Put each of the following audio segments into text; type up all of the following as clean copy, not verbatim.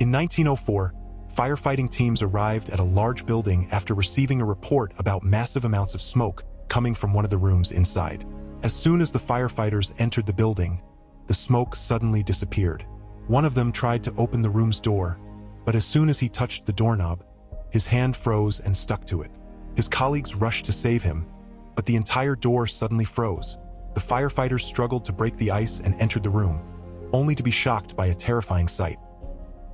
In 1904, firefighting teams arrived at a large building after receiving a report about massive amounts of smoke coming from one of the rooms inside. As soon as the firefighters entered the building, the smoke suddenly disappeared. One of them tried to open the room's door, but as soon as he touched the doorknob, his hand froze and stuck to it. His colleagues rushed to save him, but the entire door suddenly froze. The firefighters struggled to break the ice and entered the room, only to be shocked by a terrifying sight.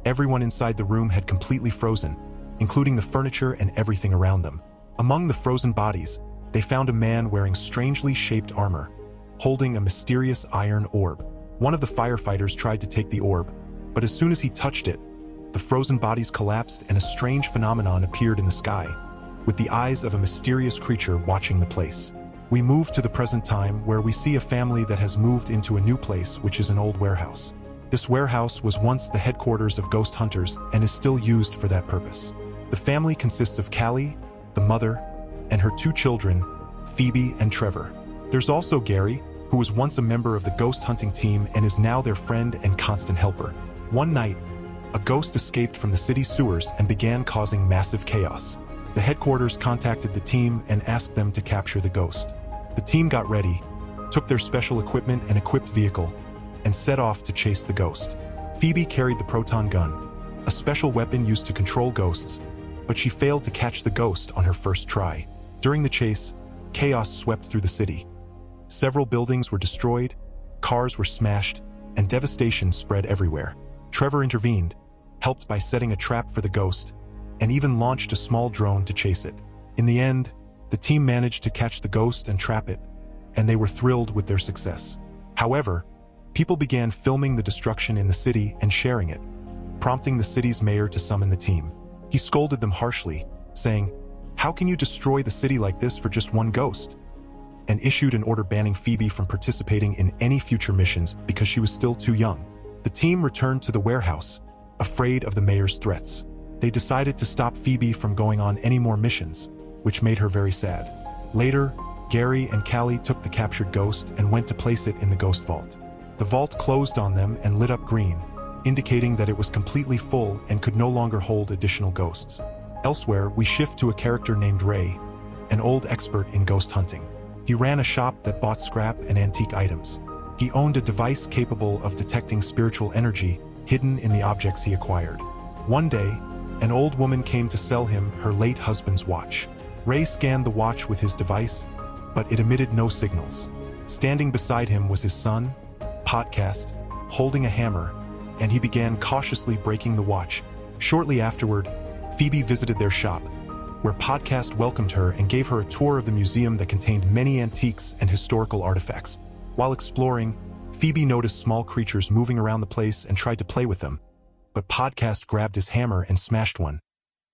Everyone inside the room had completely frozen, including the furniture and everything around them. Among the frozen bodies, they found a man wearing strangely shaped armor, holding a mysterious iron orb. One of the firefighters tried to take the orb, but as soon as he touched it, the frozen bodies collapsed and a strange phenomenon appeared in the sky, with the eyes of a mysterious creature watching the place. We move to the present time, where we see a family that has moved into a new place, which is an old warehouse. This warehouse was once the headquarters of ghost hunters and is still used for that purpose. The family consists of Callie, the mother, and her two children, Phoebe and Trevor. There's also Gary, who was once a member of the ghost hunting team and is now their friend and constant helper. One night, a ghost escaped from the city sewers and began causing massive chaos. The headquarters contacted the team and asked them to capture the ghost. The team got ready, took their special equipment and equipped vehicle, and set off to chase the ghost. Phoebe carried the proton gun, a special weapon used to control ghosts, but she failed to catch the ghost on her first try. During the chase, chaos swept through the city. Several buildings were destroyed, cars were smashed, and devastation spread everywhere. Trevor intervened, helped by setting a trap for the ghost, and even launched a small drone to chase it. In the end, the team managed to catch the ghost and trap it, and they were thrilled with their success. However, people began filming the destruction in the city and sharing it, prompting the city's mayor to summon the team. He scolded them harshly, saying, "How can you destroy the city like this for just one ghost?" and issued an order banning Phoebe from participating in any future missions because she was still too young. The team returned to the warehouse, afraid of the mayor's threats. They decided to stop Phoebe from going on any more missions, which made her very sad. Later, Gary and Callie took the captured ghost and went to place it in the ghost vault. The vault closed on them and lit up green, indicating that it was completely full and could no longer hold additional ghosts. Elsewhere, we shift to a character named Ray, an old expert in ghost hunting. He ran a shop that bought scrap and antique items. He owned a device capable of detecting spiritual energy hidden in the objects he acquired. One day, an old woman came to sell him her late husband's watch. Ray scanned the watch with his device, but it emitted no signals. Standing beside him was his son, Podcast, holding a hammer, and he began cautiously breaking the watch. Shortly afterward, Phoebe visited their shop, where Podcast welcomed her and gave her a tour of the museum that contained many antiques and historical artifacts. While exploring, Phoebe noticed small creatures moving around the place and tried to play with them, but Podcast grabbed his hammer and smashed one,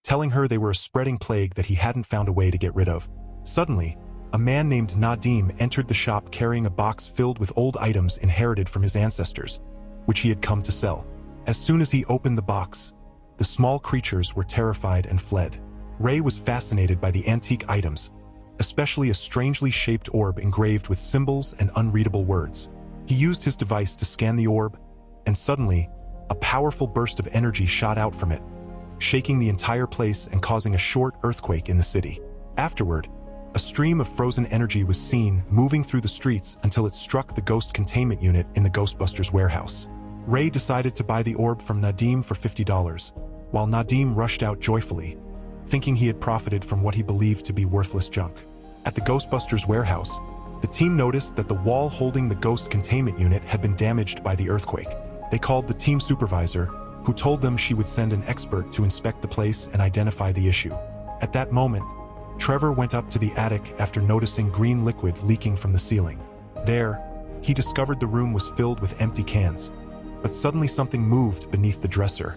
telling her they were a spreading plague that he hadn't found a way to get rid of. Suddenly, a man named Nadim entered the shop carrying a box filled with old items inherited from his ancestors, which he had come to sell. As soon as he opened the box, the small creatures were terrified and fled. Ray was fascinated by the antique items, especially a strangely shaped orb engraved with symbols and unreadable words. He used his device to scan the orb, and suddenly, a powerful burst of energy shot out from it, shaking the entire place and causing a short earthquake in the city. Afterward, a stream of frozen energy was seen moving through the streets until it struck the ghost containment unit in the Ghostbusters warehouse. Ray decided to buy the orb from Nadim for $50, while Nadim rushed out joyfully, thinking he had profited from what he believed to be worthless junk. At the Ghostbusters warehouse, the team noticed that the wall holding the ghost containment unit had been damaged by the earthquake. They called the team supervisor, who told them she would send an expert to inspect the place and identify the issue. At that moment, Trevor went up to the attic after noticing green liquid leaking from the ceiling. There, he discovered the room was filled with empty cans, but suddenly something moved beneath the dresser.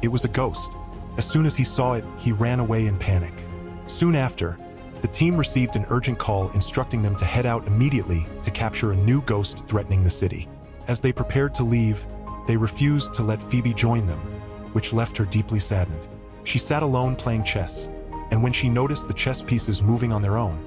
It was a ghost. As soon as he saw it, he ran away in panic. Soon after, the team received an urgent call instructing them to head out immediately to capture a new ghost threatening the city. As they prepared to leave, they refused to let Phoebe join them, which left her deeply saddened. She sat alone playing chess, and when she noticed the chess pieces moving on their own,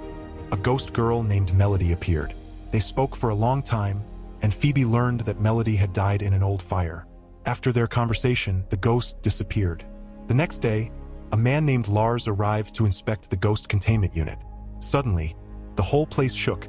a ghost girl named Melody appeared. They spoke for a long time, and Phoebe learned that Melody had died in an old fire. After their conversation, the ghost disappeared. The next day, a man named Lars arrived to inspect the ghost containment unit. Suddenly, the whole place shook,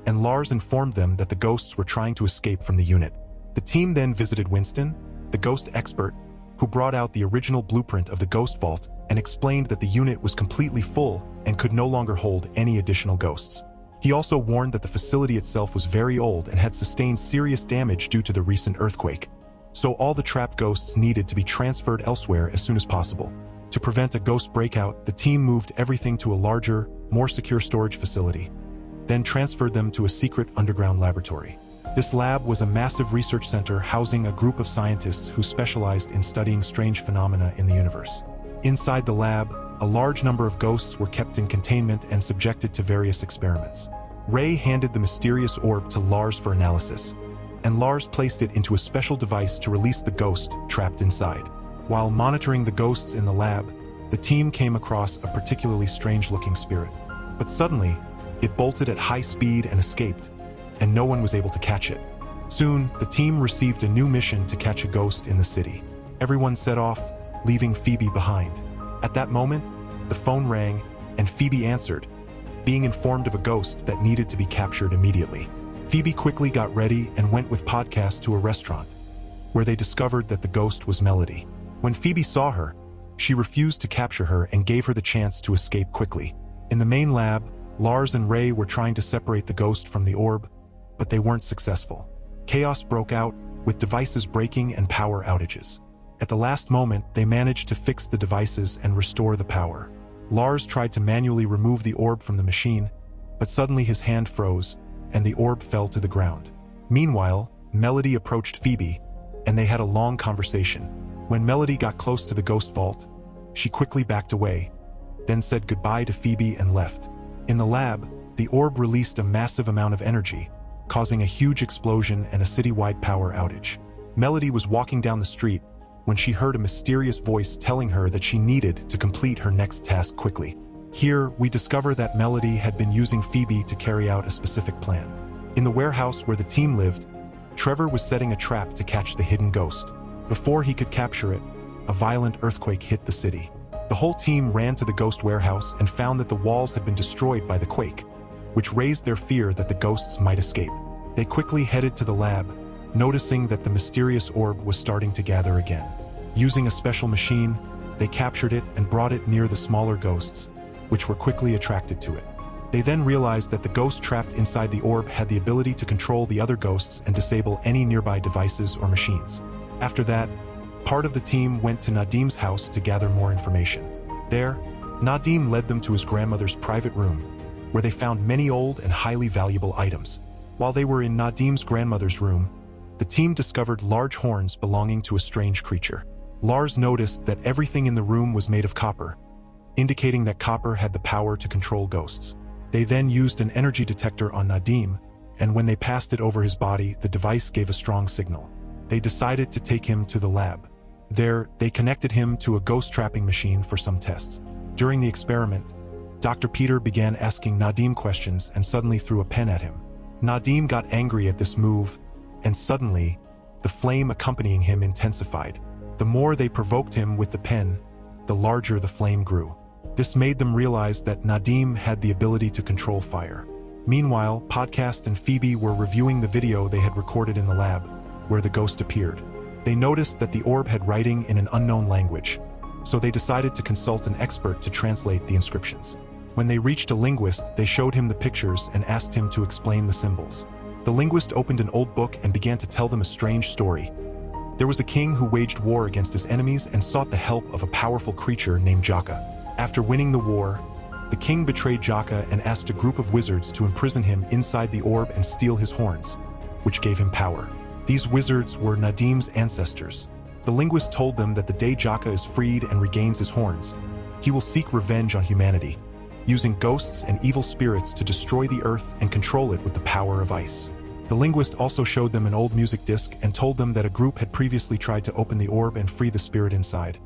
and Lars informed them that the ghosts were trying to escape from the unit. The team then visited Winston, the ghost expert, who brought out the original blueprint of the ghost vault and explained that the unit was completely full and could no longer hold any additional ghosts. He also warned that the facility itself was very old and had sustained serious damage due to the recent earthquake. So all the trapped ghosts needed to be transferred elsewhere as soon as possible. To prevent a ghost breakout, the team moved everything to a larger, more secure storage facility, then transferred them to a secret underground laboratory. This lab was a massive research center housing a group of scientists who specialized in studying strange phenomena in the universe. Inside the lab, a large number of ghosts were kept in containment and subjected to various experiments. Ray handed the mysterious orb to Lars for analysis, and Lars placed it into a special device to release the ghost trapped inside. While monitoring the ghosts in the lab, the team came across a particularly strange-looking spirit. But suddenly, it bolted at high speed and escaped, and no one was able to catch it. Soon, the team received a new mission to catch a ghost in the city. Everyone set off, leaving Phoebe behind. At that moment, the phone rang, and Phoebe answered, being informed of a ghost that needed to be captured immediately. Phoebe quickly got ready and went with Podcast to a restaurant, where they discovered that the ghost was Melody. When Phoebe saw her, she refused to capture her and gave her the chance to escape quickly. In the main lab, Lars and Ray were trying to separate the ghost from the orb, but they weren't successful. Chaos broke out, with devices breaking and power outages. At the last moment, they managed to fix the devices and restore the power. Lars tried to manually remove the orb from the machine, but suddenly his hand froze, and the orb fell to the ground. Meanwhile, Melody approached Phoebe, and they had a long conversation. When Melody got close to the ghost vault, she quickly backed away, then said goodbye to Phoebe and left. In the lab, the orb released a massive amount of energy, causing a huge explosion and a citywide power outage. Melody was walking down the street when she heard a mysterious voice telling her that she needed to complete her next task quickly. Here, we discover that Melody had been using Phoebe to carry out a specific plan. In the warehouse where the team lived, Trevor was setting a trap to catch the hidden ghost. Before he could capture it, a violent earthquake hit the city. The whole team ran to the ghost warehouse and found that the walls had been destroyed by the quake, which raised their fear that the ghosts might escape. They quickly headed to the lab, noticing that the mysterious orb was starting to gather again. Using a special machine, they captured it and brought it near the smaller ghosts, which were quickly attracted to it. They then realized that the ghost trapped inside the orb had the ability to control the other ghosts and disable any nearby devices or machines. After that, part of the team went to Nadim's house to gather more information. There, Nadim led them to his grandmother's private room, where they found many old and highly valuable items. While they were in Nadim's grandmother's room, the team discovered large horns belonging to a strange creature. Lars noticed that everything in the room was made of copper, indicating that copper had the power to control ghosts. They then used an energy detector on Nadim, and when they passed it over his body, the device gave a strong signal. They decided to take him to the lab. There, they connected him to a ghost trapping machine for some tests. During the experiment, Dr. Peter began asking Nadim questions and suddenly threw a pen at him. Nadim got angry at this move, and suddenly, the flame accompanying him intensified. The more they provoked him with the pen, the larger the flame grew. This made them realize that Nadim had the ability to control fire. Meanwhile, Podcast and Phoebe were reviewing the video they had recorded in the lab, where the ghost appeared. They noticed that the orb had writing in an unknown language, so they decided to consult an expert to translate the inscriptions. When they reached a linguist, they showed him the pictures and asked him to explain the symbols. The linguist opened an old book and began to tell them a strange story. There was a king who waged war against his enemies and sought the help of a powerful creature named Jaka. After winning the war, the king betrayed Jaka and asked a group of wizards to imprison him inside the orb and steal his horns, which gave him power. These wizards were Nadim's ancestors. The linguist told them that the day Jaka is freed and regains his horns, he will seek revenge on humanity, using ghosts and evil spirits to destroy the earth and control it with the power of ice. The linguist also showed them an old music disc and told them that a group had previously tried to open the orb and free the spirit inside,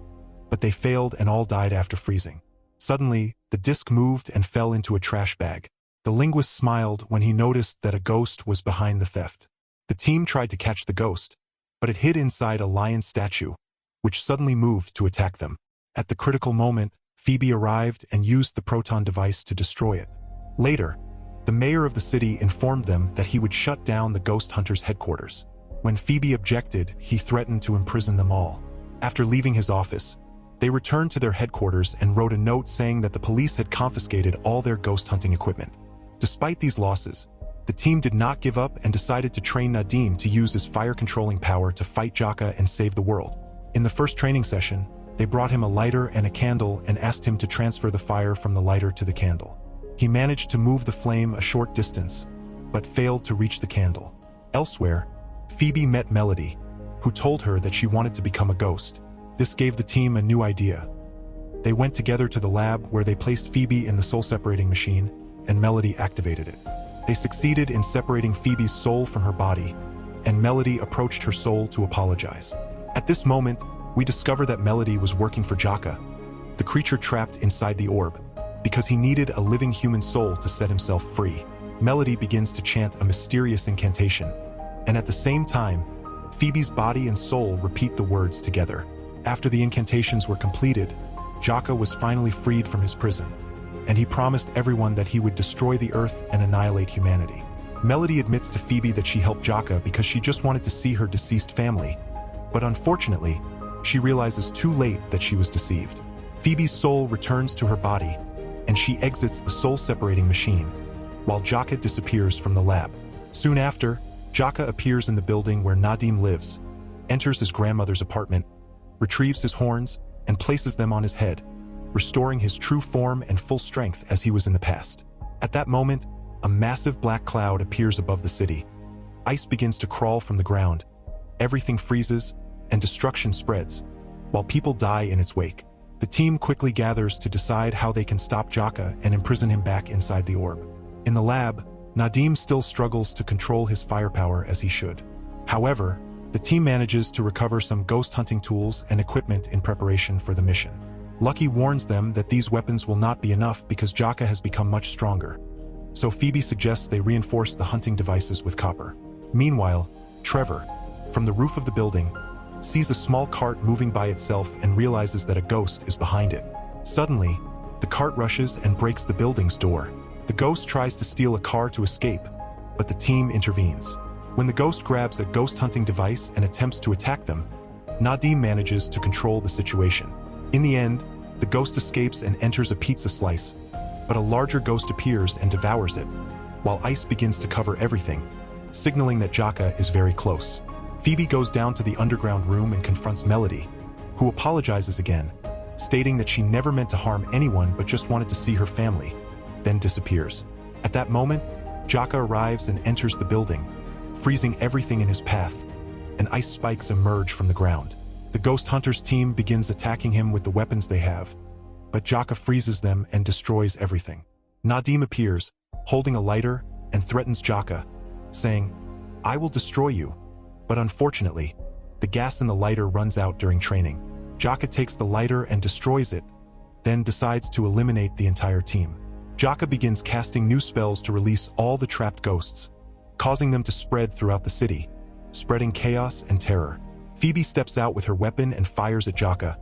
but they failed and all died after freezing. Suddenly, the disc moved and fell into a trash bag. The linguist smiled when he noticed that a ghost was behind the theft. The team tried to catch the ghost, but it hid inside a lion statue, which suddenly moved to attack them. At the critical moment, Phoebe arrived and used the proton device to destroy it. Later, the mayor of the city informed them that he would shut down the ghost hunters' headquarters. When Phoebe objected, he threatened to imprison them all. After leaving his office, they returned to their headquarters and wrote a note saying that the police had confiscated all their ghost hunting equipment. Despite these losses, the team did not give up and decided to train Nadim to use his fire-controlling power to fight Jaka and save the world. In the first training session, they brought him a lighter and a candle and asked him to transfer the fire from the lighter to the candle. He managed to move the flame a short distance, but failed to reach the candle. Elsewhere, Phoebe met Melody, who told her that she wanted to become a ghost. This gave the team a new idea. They went together to the lab where they placed Phoebe in the soul-separating machine, and Melody activated it. They succeeded in separating Phoebe's soul from her body, and Melody approached her soul to apologize. At this moment, we discover that Melody was working for Jaka, the creature trapped inside the orb, because he needed a living human soul to set himself free. Melody begins to chant a mysterious incantation, and at the same time, Phoebe's body and soul repeat the words together. After the incantations were completed, Jaka was finally freed from his prison, and he promised everyone that he would destroy the Earth and annihilate humanity. Melody admits to Phoebe that she helped Jaka because she just wanted to see her deceased family, but unfortunately, she realizes too late that she was deceived. Phoebe's soul returns to her body, and she exits the soul-separating machine, while Jaka disappears from the lab. Soon after, Jaka appears in the building where Nadim lives, enters his grandmother's apartment, retrieves his horns, and places them on his head, restoring his true form and full strength as he was in the past. At that moment, a massive black cloud appears above the city. Ice begins to crawl from the ground, everything freezes, and destruction spreads, while people die in its wake. The team quickly gathers to decide how they can stop Jaka and imprison him back inside the orb. In the lab, Nadim still struggles to control his firepower as he should. However, the team manages to recover some ghost hunting tools and equipment in preparation for the mission. Lucky warns them that these weapons will not be enough because Jaka has become much stronger, so Phoebe suggests they reinforce the hunting devices with copper. Meanwhile, Trevor, from the roof of the building, sees a small cart moving by itself and realizes that a ghost is behind it. Suddenly, the cart rushes and breaks the building's door. The ghost tries to steal a car to escape, but the team intervenes. When the ghost grabs a ghost hunting device and attempts to attack them, Nadim manages to control the situation. In the end, the ghost escapes and enters a pizza slice, but a larger ghost appears and devours it, while ice begins to cover everything, signaling that Jaka is very close. Phoebe goes down to the underground room and confronts Melody, who apologizes again, stating that she never meant to harm anyone but just wanted to see her family, then disappears. At that moment, Jaka arrives and enters the building, freezing everything in his path, and ice spikes emerge from the ground. The Ghost Hunters team begins attacking him with the weapons they have, but Jaka freezes them and destroys everything. Nadim appears, holding a lighter, and threatens Jaka, saying, "I will destroy you." But unfortunately, the gas in the lighter runs out during training. Jaka takes the lighter and destroys it, then decides to eliminate the entire team. Jaka begins casting new spells to release all the trapped ghosts, causing them to spread throughout the city, spreading chaos and terror. Phoebe steps out with her weapon and fires at Jaka,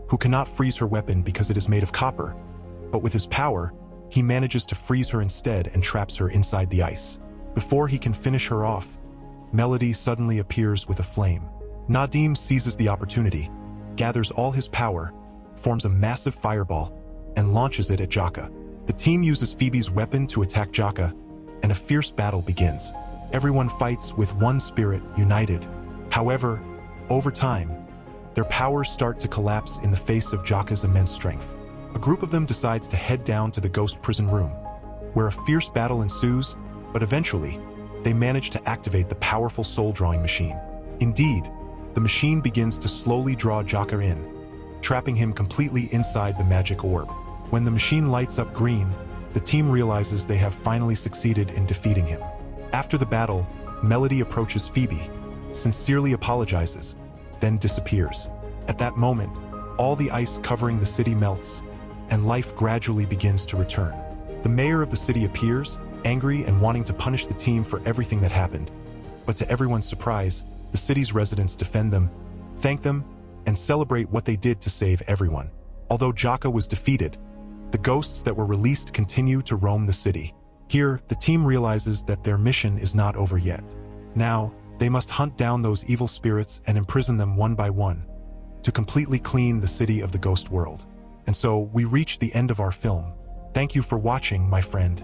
who cannot freeze her weapon because it is made of copper, but with his power, he manages to freeze her instead and traps her inside the ice. Before he can finish her off, Melody suddenly appears with a flame. Nadim seizes the opportunity, gathers all his power, forms a massive fireball, and launches it at Jaka. The team uses Phoebe's weapon to attack Jaka, and a fierce battle begins. Everyone fights with one spirit, united. However, over time, their powers start to collapse in the face of Jaka's immense strength. A group of them decides to head down to the ghost prison room, where a fierce battle ensues, but eventually, they manage to activate the powerful soul-drawing machine. Indeed, the machine begins to slowly draw Jaka in, trapping him completely inside the magic orb. When the machine lights up green, the team realizes they have finally succeeded in defeating him. After the battle, Melody approaches Phoebe, sincerely apologizes, then disappears. At that moment, all the ice covering the city melts, and life gradually begins to return. The mayor of the city appears, angry and wanting to punish the team for everything that happened. But to everyone's surprise, The city's residents defend them, thank them, and celebrate what they did to save everyone. Although Jaka was defeated, the ghosts that were released continue to roam the city. Here, the team realizes that their mission is not over yet. Now, they must hunt down those evil spirits and imprison them one by one to completely clean the city of the ghost world. And so, we reach the end of our film. Thank you for watching, my friend.